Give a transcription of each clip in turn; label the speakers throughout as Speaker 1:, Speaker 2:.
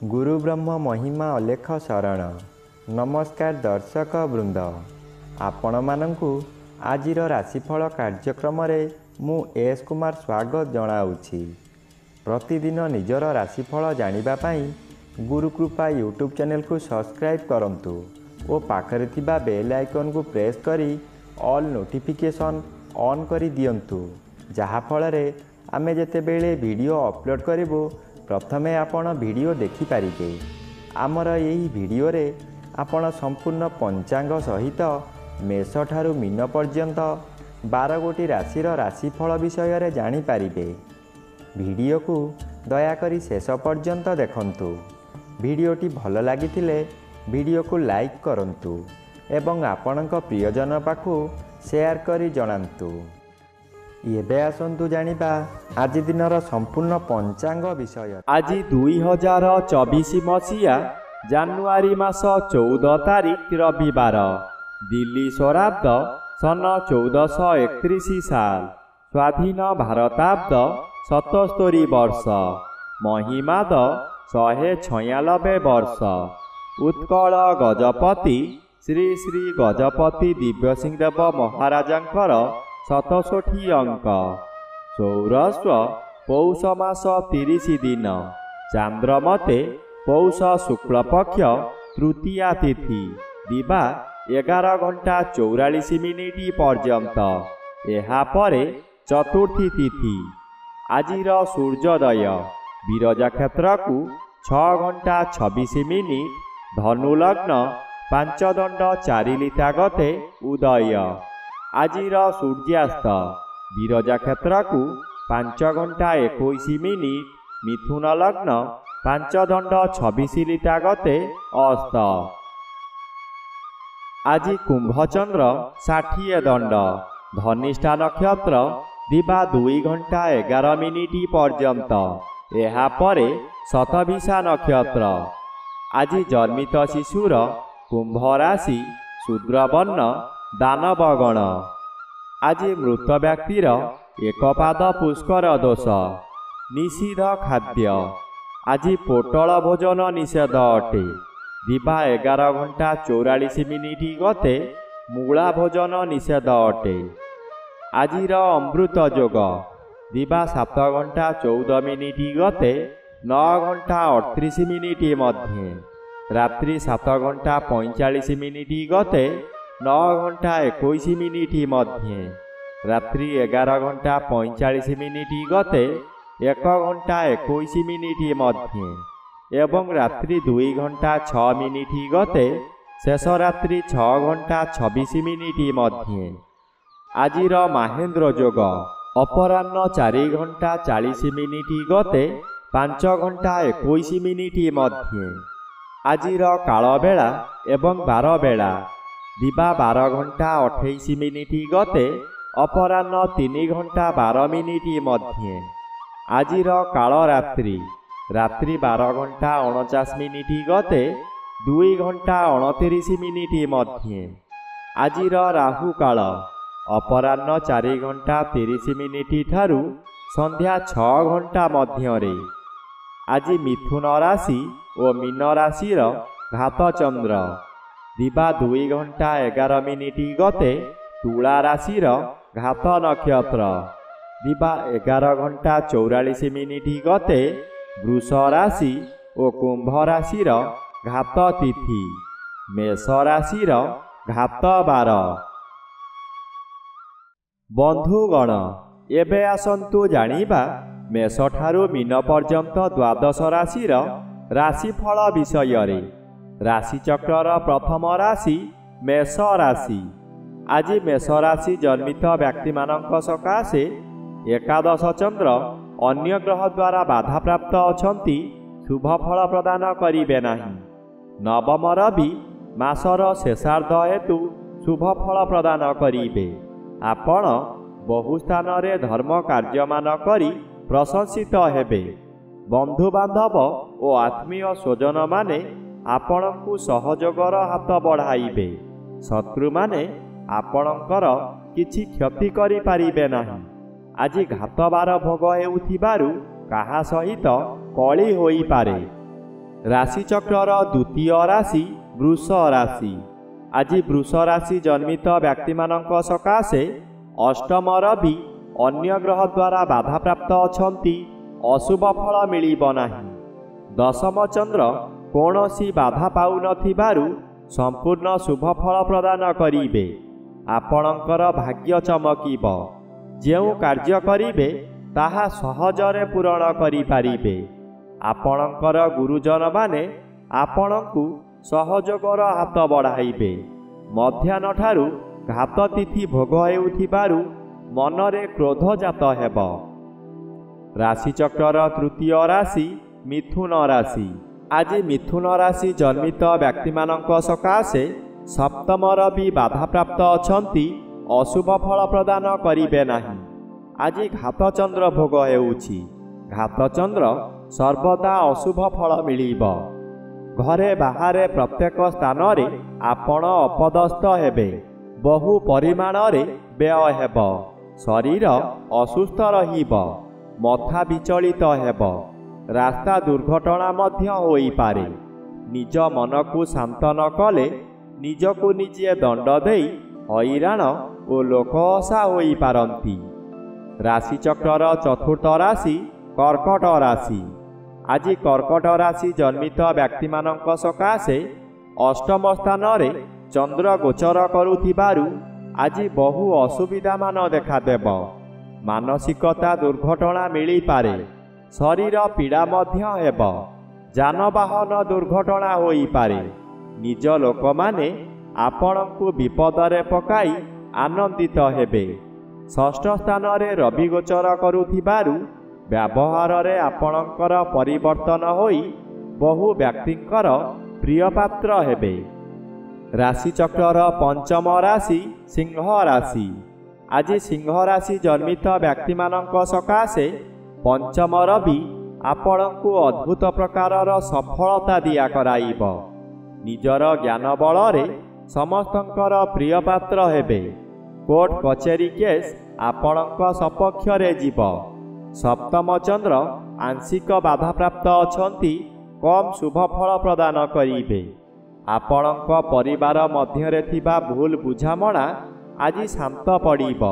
Speaker 1: गुरु ब्रह्म महिमा अलेख शरण। नमस्कार दर्शक वृंद, आपण मानंकु आजिर राशिफल कार्यक्रम मु एस कुमार स्वागत जनाऊँगी। प्रतिदिन निजर राशिफल जानिबा पाई गुरुकृपा यूट्यूब चैनल को सब्सक्राइब करंतु और पाखरे थिबा बेल आइकन को प्रेस करी ऑल नोटिफिकेशन ऑन करी दियंतु, जहा फलरे आमे जेतेबेले वीडियो अपलोड करिवो प्रथमे आपण वीडियो देखि पारिबे। आमर यही वीडियो रे आपण संपूर्ण पंचांग सहित मेष ठारू मीन पर्यंत 12 गोटी राशिर राशिफल विषय रे जानि पारिबे। वीडियो को दयाकरी शेष पर्यंत देखंतु। वीडियोटी भल लागिथिले वीडियो को लाइक करंतु एवं आपणक प्रियजन पाखु शेयर करी जणांतु। एबे आसंतु जानिबा आज दिनर संपूर्ण पंचांग विषय।
Speaker 2: आज 2024 मसीहा जानुआरी मास 14 तारिख रविवार, दिल्ली स्वराब्द सन 1431 साल, स्वाधीन भारताब्द 77 वर्ष, महिमाद 196 वर्ष। उत्कल गजपति श्री श्री गजपति दिव्यसिंहदेव महाराजांकर 67 अंक। सौरस्व पौष मास 30 दिन, चांद्रमते पौष शुक्ल पक्ष तृतीया तिथि, दिवा 11 घंटा 44 मिनिट पर्यंत। एहा परे चतुर्थी तिथि। आजिर सूर्योदय विरजा क्षेत्र को 6 घंटा 26 मिनिट, धनु लग्न 5 दंड 4 लिता गते उदय। आजिर सूर्यास्त विरजा क्षेत्र को 5 घंटा 21 मिनिट, मिथुन लग्न 5 दंड 26 लिता गते अस्त। आज कुंभचंद्र 60 दंड, धनिष्ठा नक्षत्र दिवा 2 घंटा 11 मिनिट पर्यंत। एहा परे शतभिषा नक्षत्र। आज जन्मित शिशुर कुंभ राशि, शूद्रवर्ण, दानवगण। आज मृत व्यक्तिर एकपाद पुष्कर दोष, निषिद्ध खाद्य। आज पोटल भोजन निषेध अटे, दिवा 11 घंटा 44 मिनिट गते मूला भोजन निषेध अटे। आजिर अमृत योग दिवा 7 घंटा 14 मिनिट गते 9 घंटा 38 मिनिट मध्य, रात्रि 7 घंटा 45 मिनिट गते 9 घंटा 21 मिनिट मध्य, रात्रि 11 घंटा 45 मिनिट गते 1 घंटा 21 मिनिट मध्य एवं रात्रि 2 घंटा 6 मिनिट गते शेष रात्रि 6 घंटा 26 मिनिट मध्य। आजिर महेंद्र योग अपराह्न 4 घंटा 40 मिनिट गते 5 घंटा 21 मिनिट मध्य। आजिर कालबेला एवं बारबेला दिवा 12 घंटा 28 मिनिट गते अपराह्न 3 घंटा 12 मिनिट मध्य। आजिर कालरात्रि रात्रि 12 घंटा 49 मिनिट गते 2 घंटा 29 मिनिट मध्य। आजिर राहु काल अपराह्न 4 घंटा 30 मिनिट ठारू संध्या 6 घंटा मध्य। आज मिथुन राशि और मीन राशिर घात चंद्र, दिवा 2 घंटा 11 मिनिट गते तुला राशिर घात नक्षत्र, दिवा 11 घंटा 44 मिनिट गते वृष राशि और कुंभ राशिर घात तिथि, मेष राशिर घात 12। बंधुगण, एबे आसंतु जानिबा मेष ठारू मीन पर्यंत द्वादश राशिर राशिफल विषय रे। राशि चक्रर प्रथम राशि मेष राशि। आज मेष राशि जन्मित व्यक्ति मानक सकाशे एकादश चंद्र अन्य ग्रह द्वारा बाधा प्राप्त अछंती, शुभ फल प्रदान करिबे नाही। नवम रवि मासर शेषार्ध हेतु शुभ फल प्रदान करिबे। आपण बहु स्थान रे धर्म कार्यमान करी प्रशंसित हेबे। बंधु बांधव और आत्मीय स्वजन माने आपणଙ୍କୁ सहयोगर हाथ बढ़ाइबे। शत्रु माने आपणଙ୍କର किछि क्षति करि पारिबे नाही। आज घातबार भोग हेउथिबारु काहा सहित कଳି होई पारे। ରାଶିଚକ୍ରର ଦ୍ୱିତୀୟ ରାଶି ବୃଷ ରାଶି। ଆଜି ବୃଷ ରାଶି ଜନ୍ମିତ ବ୍ୟକ୍ତିମାନଙ୍କ ସକାଶେ ଅଷ୍ଟମ ରବି ଅନ୍ୟ ଗ୍ରହ ଦ୍ୱାରା ବାଧାପ୍ରାପ୍ତ ଅଛନ୍ତି। ଅଶୁଭ ଫଳ ମିଳିବ ନାହିଁ। ଦଶମ ଚନ୍ଦ୍ର କୌଣସି ବାଧା ପାଉନଥିବାରୁ ସମ୍ପୂର୍ଣ୍ଣ ଶୁଭ ଫଳ ପ୍ରଦାନ କରିବେ। ଆପଣଙ୍କର ଭାଗ୍ୟ ଚମକିବ। ଯେଉଁ କାର୍ଯ୍ୟ କରିବେ ତାହା ସହଜରେ ପୂରଣ କରିପାରିବେ। ଆପଣଙ୍କର ଗୁରୁଜନମାନେ ଆପଣଙ୍କୁ ସହଯୋଗର ହାତ ବଢ଼ାଇବେ। ମଧ୍ୟାହ୍ନଠାରୁ ଘାତ ତିଥି ଭୋଗ ହେଉଥିବାରୁ ମନରେ କ୍ରୋଧ ଜାତ ହେବ। ରାଶିଚକ୍ରର ତୃତୀୟ ରାଶି ମିଥୁନ ରାଶି। ଆଜି ମିଥୁନ ରାଶି ଜନ୍ମିତ ବ୍ୟକ୍ତିମାନଙ୍କ ସକାଶେ ସପ୍ତମ ରବି ବାଧାପ୍ରାପ୍ତ ଅଛନ୍ତି। ଅଶୁଭ ଫଳ ପ୍ରଦାନ କରିବେ ନାହିଁ। ଆଜି ଘାତଚନ୍ଦ୍ର ଭୋଗ ହେଉଛି। ଘାତଚନ୍ଦ୍ର ସର୍ବଦା ଅଶୁଭ ଫଳ ମିଳିବ। ଘରେ ବାହାରେ ପ୍ରତ୍ୟେକ ସ୍ଥାନରେ ଆପଣ ଅପଦସ୍ଥ ହେବେ। ବହୁ ପରିମାଣରେ ବ୍ୟୟ ହେବ। ଶରୀର ଅସୁସ୍ଥ ରହିବ। ମଥା ବିଚଳିତ ହେବ। ରାସ୍ତା ଦୁର୍ଘଟଣା ମଧ୍ୟ ହୋଇପାରେ। ନିଜ ମନକୁ ଶାନ୍ତ ନ କଲେ ନିଜକୁ ନିଜେ ଦଣ୍ଡ ଦେଇ ହଇରାଣ ଓ ଲୋକହସା ହୋଇପାରନ୍ତି। ରାଶିଚକ୍ରର ଚତୁର୍ଥ ରାଶି କର୍କଟ ରାଶି। ଆଜି କର୍କଟ ରାଶି ଜନ୍ମିତ ବ୍ୟକ୍ତିମାନଙ୍କ ସକାଶେ ଅଷ୍ଟମ ସ୍ଥାନରେ ଚନ୍ଦ୍ର ଗୋଚର କରୁଥିବାରୁ ଆଜି ବହୁ ଅସୁବିଧାମାନ ଦେଖାଦେବ। ମାନସିକତା ଦୁର୍ଘଟଣା ମିଳିପାରେ। ଶରୀର ପୀଡ଼ା ମଧ୍ୟ ହେବ। ଯାନବାହନ ଦୁର୍ଘଟଣା ହୋଇପାରେ। ନିଜ ଲୋକମାନେ ଆପଣଙ୍କୁ ବିପଦରେ ପକାଇ ଆନନ୍ଦିତ ହେବେ। ଷଷ୍ଠ ସ୍ଥାନରେ ରବି ଗୋଚର କରୁଥିବାରୁ ବ୍ୟବହାରରେ ଆପଣଙ୍କର ପରିବର୍ତ୍ତନ ହୋଇ ବହୁ ବ୍ୟକ୍ତିଙ୍କର ପ୍ରିୟପାତ୍ର ହେବେ। ରାଶିଚକ୍ରର ପଞ୍ଚମ ରାଶି ସିଂହ ରାଶି। ଆଜି ସିଂହ ରାଶି ଜନ୍ମିତ ବ୍ୟକ୍ତିମାନଙ୍କ ସକାଶେ ପଞ୍ଚମ ରବି ଆପଣଙ୍କୁ ଅଦ୍ଭୁତ ପ୍ରକାରର ସଫଳତା ଦିଆ କରାଇବ। ନିଜର ଜ୍ଞାନ ବଳରେ ସମସ୍ତଙ୍କର ପ୍ରିୟପାତ୍ର ହେବେ। କୋର୍ଟ କଚେରୀ କେସ୍ ଆପଣଙ୍କ ସପକ୍ଷରେ ଯିବ। ସପ୍ତମ ଚନ୍ଦ୍ର ଆଂଶିକ ବାଧାପ୍ରାପ୍ତ ଅଛନ୍ତି। କମ୍ ଶୁଭ ଫଳ ପ୍ରଦାନ କରିବେ। ଆପଣଙ୍କ ପରିବାର ମଧ୍ୟରେ ଥିବା ଭୁଲ ବୁଝାମଣା ଆଜି ଶାନ୍ତ ପଡ଼ିବ।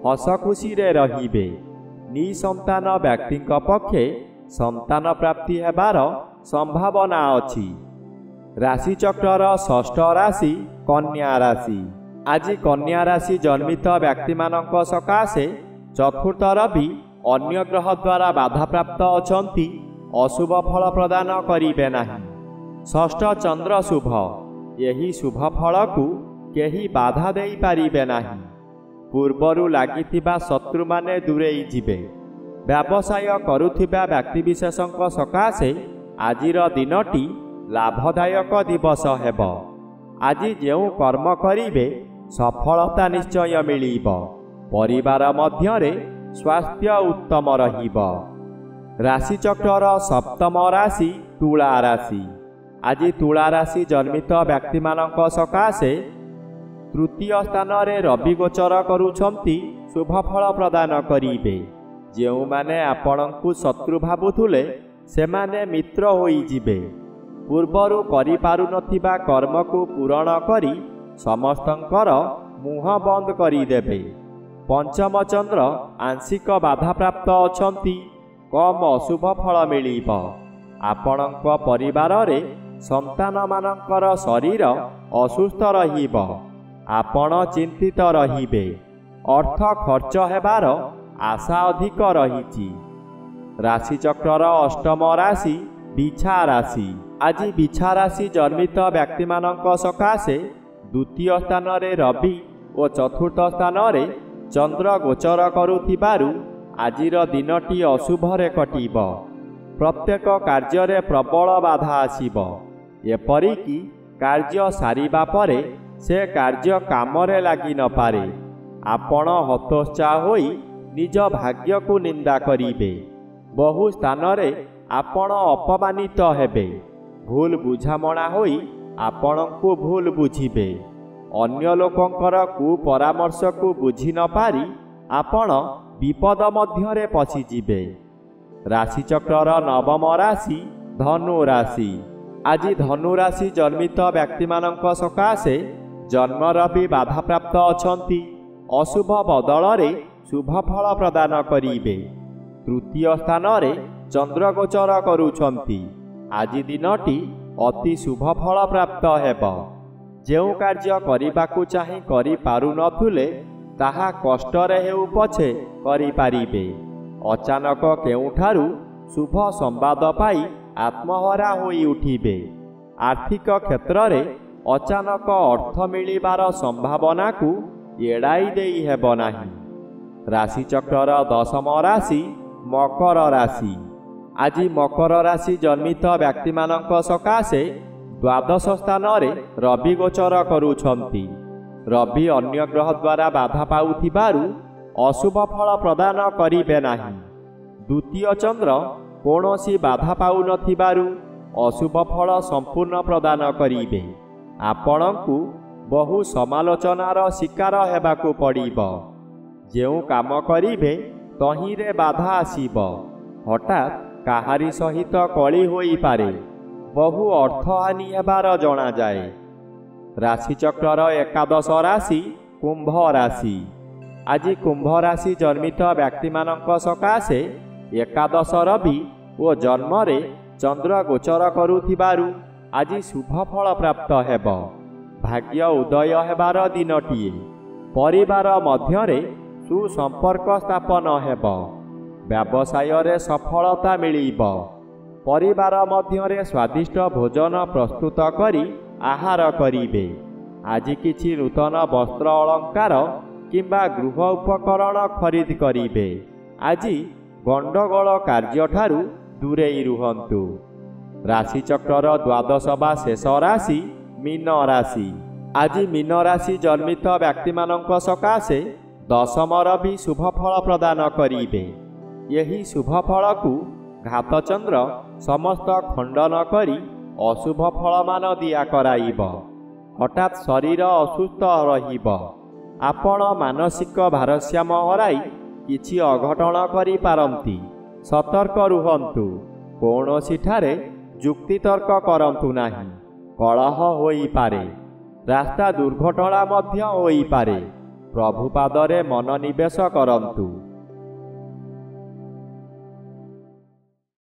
Speaker 2: ହସ ଖୁସିରେ ରହିବେ। ନିଃସନ୍ତାନ ବ୍ୟକ୍ତିଙ୍କ ପକ୍ଷେ ସନ୍ତାନ ପ୍ରାପ୍ତି ହେବାର ସମ୍ଭାବନା ଅଛି। ରାଶିଚକ୍ରର ଷଷ୍ଠ ରାଶି କନ୍ୟା ରାଶି। ଆଜି କନ୍ୟା ରାଶି ଜନ୍ମିତ ବ୍ୟକ୍ତିମାନଙ୍କ ସକାଶେ ଚତୁର୍ଥ ରବି ଅନ୍ୟ ଗ୍ରହ ଦ୍ୱାରା ବାଧାପ୍ରାପ୍ତ ଅଛନ୍ତି। ଅଶୁଭ ଫଳ ପ୍ରଦାନ କରିବେ ନାହିଁ। ଷଷ୍ଠ ଚନ୍ଦ୍ର ଶୁଭ। ଏହି ଶୁଭ ଫଳକୁ କେହି ବାଧା ଦେଇପାରିବେ ନାହିଁ। ପୂର୍ବରୁ ଲାଗିଥିବା ଶତ୍ରୁମାନେ ଦୂରେଇ ଯିବେ। ବ୍ୟବସାୟ କରୁଥିବା ବ୍ୟକ୍ତିବିଶେଷଙ୍କ ସକାଶେ ଆଜିର ଦିନଟି ଲାଭଦାୟକ ଦିବସ ହେବ। ଆଜି ଯେଉଁ କର୍ମ କରିବେ ସଫଳତା ନିଶ୍ଚୟ ମିଳିବ। ପରିବାର ମଧ୍ୟରେ ସ୍ୱାସ୍ଥ୍ୟ ଉତ୍ତମ ରହିବ। ରାଶିଚକ୍ରର ସପ୍ତମ ରାଶି ତୁଳା ରାଶି। ଆଜି ତୁଳା ରାଶି ଜନ୍ମିତ ବ୍ୟକ୍ତିମାନଙ୍କ ସକାଶେ ତୃତୀୟ ସ୍ଥାନରେ ରବି ଗୋଚର କରୁଛନ୍ତି। ଶୁଭ ଫଳ ପ୍ରଦାନ କରିବେ। ଯେଉଁମାନେ ଆପଣଙ୍କୁ ଶତ୍ରୁ ଭାବୁଥିଲେ ସେମାନେ ମିତ୍ର ହୋଇଯିବେ। ପୂର୍ବରୁ କରିପାରୁନଥିବା କର୍ମକୁ ପୂରଣ କରି ସମସ୍ତଙ୍କର ମୁହଁ ବନ୍ଦ କରିଦେବେ। ପଞ୍ଚମ ଚନ୍ଦ୍ର ଆଂଶିକ ବାଧାପ୍ରାପ୍ତ ଅଛନ୍ତି। କମ୍ ଅଶୁଭ ଫଳ ମିଳିବ। ଆପଣଙ୍କ ପରିବାରରେ ସନ୍ତାନମାନଙ୍କର ଶରୀର ଅସୁସ୍ଥ ରହିବ। ଆପଣ ଚିନ୍ତିତ ରହିବେ। ଅର୍ଥ ଖର୍ଚ୍ଚ ହେବାର ଆଶା ଅଧିକ ରହିଛି। ରାଶିଚକ୍ରର ଅଷ୍ଟମ ରାଶି ବିଛା ରାଶି। ଆଜି ବିଛା ରାଶି ଜନ୍ମିତ ବ୍ୟକ୍ତିମାନଙ୍କ ସକାଶେ ଦ୍ୱିତୀୟ ସ୍ଥାନରେ ରବି ଓ ଚତୁର୍ଥ ସ୍ଥାନରେ ଚନ୍ଦ୍ର ଗୋଚର କରୁଥିବାରୁ ଆଜିର ଦିନଟି ଅଶୁଭରେ କଟିବ। ପ୍ରତ୍ୟେକ କାର୍ଯ୍ୟରେ ପ୍ରବଳ ବାଧା ଆସିବ। ଏପରିକି କାର୍ଯ୍ୟ ସାରିବା ପରେ ସେ କାର୍ଯ୍ୟ କାମରେ ଲାଗି ନପାରେ। ଆପଣ ହତୋତ୍ସାହ ହୋଇ ନିଜ ଭାଗ୍ୟକୁ ନିନ୍ଦା କରିବେ। ବହୁ ସ୍ଥାନରେ ଆପଣ ଅପମାନିତ ହେବେ। ଭୁଲ ବୁଝାମଣା ହୋଇ ଆପଣଙ୍କୁ ଭୁଲ ବୁଝିବେ। ଅନ୍ୟ ଲୋକଙ୍କର କୁପରାମର୍ଶକୁ ବୁଝି ନପାରି ଆପଣ ବିପଦ ମଧ୍ୟରେ ପଶିଯିବେ। ରାଶିଚକ୍ରର ନବମ ରାଶି ଧନୁ ରାଶି। ଆଜି ଧନୁ ରାଶି ଜନ୍ମିତ ବ୍ୟକ୍ତିମାନଙ୍କ ସକାଶେ ଜନ୍ମର ବି ବାଧାପ୍ରାପ୍ତ ଅଛନ୍ତି। ଅଶୁଭ ବଦଳରେ ଶୁଭ ଫଳ ପ୍ରଦାନ କରିବେ। ତୃତୀୟ ସ୍ଥାନରେ ଚନ୍ଦ୍ର ଗୋଚର କରୁଛନ୍ତି। ଆଜି ଦିନଟି ଅତି ଶୁଭ ଫଳ ପ୍ରାପ୍ତ ହେବ। ଯେଉଁ କାର୍ଯ୍ୟ କରିବାକୁ ଚାହିଁ କରିପାରୁନଥିଲେ ତାହା କଷ୍ଟରେ ହେଉ ପଛେ କରିପାରିବେ। ଅଚାନକ କେଉଁଠାରୁ ଶୁଭ ସମ୍ବାଦ ପାଇ ଆତ୍ମହରା ହୋଇ ଉଠିବେ। ଆର୍ଥିକ କ୍ଷେତ୍ରରେ ଅଚାନକ ଅର୍ଥ ମିଳିବାର ସମ୍ଭାବନାକୁ ଏଡ଼ାଇ ଦେଇ ହେବ ନାହିଁ। ରାଶିଚକ୍ରର ଦଶମ ରାଶି ମକର ରାଶି। ଆଜି ମକର ରାଶି ଜନ୍ମିତ ବ୍ୟକ୍ତିମାନଙ୍କ ସକାଶେ ଦ୍ୱାଦଶ ସ୍ଥାନରେ ରବି ଗୋଚର କରୁଛନ୍ତି। ରବି ଅନ୍ୟ ଗ୍ରହ ଦ୍ୱାରା ବାଧା ପାଉଥିବାରୁ ଅଶୁଭ ଫଳ ପ୍ରଦାନ କରିବେ ନାହିଁ। ଦ୍ୱିତୀୟ ଚନ୍ଦ୍ର କୌଣସି ବାଧା ପାଉନଥିବାରୁ ଅଶୁଭ ଫଳ ସମ୍ପୂର୍ଣ୍ଣ ପ୍ରଦାନ କରିବେ। ଆପଣଙ୍କୁ ବହୁ ସମାଲୋଚନାର ଶିକାର ହେବାକୁ ପଡ଼ିବ। ଯେଉଁ କାମ କରିବେ ତହିଁରେ ବାଧା ଆସିବ। ହଠାତ୍ କାହାରି ସହିତ କଳି ହୋଇପାରେ। ବହୁ ଅର୍ଥହାନି ହେବାର ଜଣାଯାଏ। ରାଶିଚକ୍ରର ଏକାଦଶ ରାଶି କୁମ୍ଭ ରାଶି। ଆଜି କୁମ୍ଭ ରାଶି ଜନ୍ମିତ ବ୍ୟକ୍ତିମାନଙ୍କ ସକାଶେ ଏକାଦଶ ରବି ଓ ଜନ୍ମରେ ଚନ୍ଦ୍ର ଗୋଚର କରୁଥିବାରୁ ଆଜି ଶୁଭ ଫଳ ପ୍ରାପ୍ତ ହେବ। ଭାଗ୍ୟ ଉଦୟ ହେବାର ଦିନଟିଏ। ପରିବାର ମଧ୍ୟରେ ସୁସମ୍ପର୍କ ସ୍ଥାପନ ହେବ। ବ୍ୟବସାୟରେ ସଫଳତା ମିଳିବ। ପରିବାର ମଧ୍ୟରେ ସ୍ୱାଦିଷ୍ଟ ଭୋଜନ ପ୍ରସ୍ତୁତ କରି ଆହାର କରିବେ। ଆଜି କିଛି ନୂତନ ବସ୍ତ୍ର ଅଳଙ୍କାର କିମ୍ବା ଗୃହ ଉପକରଣ ଖରିଦ କରିବେ। ଆଜି ଗଣ୍ଡଗୋଳ କାର୍ଯ୍ୟଠାରୁ ଦୂରେଇ ରୁହନ୍ତୁ। ରାଶିଚକ୍ରର ଦ୍ୱାଦଶ ବା ଶେଷ ରାଶି ମୀନ ରାଶି। ଆଜି ମୀନ ରାଶି ଜନ୍ମିତ ବ୍ୟକ୍ତିମାନଙ୍କ ସକାଶେ ଦଶମର ବି ଶୁଭ ଫଳ ପ୍ରଦାନ କରିବେ। ଏହି ଶୁଭ ଫଳକୁ ଘାତଚନ୍ଦ୍ର ସମସ୍ତ ଖଣ୍ଡନ କରି ଅଶୁଭ ଫଳମାନ ଦିଆ କରାଇବ। ହଠାତ୍ ଶରୀର ଅସୁସ୍ଥ ରହିବ। ଆପଣ ମାନସିକ ଭାରସାମ୍ୟ ହରାଇ କିଛି ଅଘଟଣ କରିପାରନ୍ତି। ସତର୍କ ରୁହନ୍ତୁ। କୌଣସିଠାରେ ଯୁକ୍ତିତର୍କ କରନ୍ତୁ ନାହିଁ। କଳହ ହୋଇପାରେ। ରାସ୍ତା ଦୁର୍ଘଟଣା ମଧ୍ୟ ହୋଇପାରେ। ପ୍ରଭୁପାଦରେ ମନୋନିବେଶ କରନ୍ତୁ।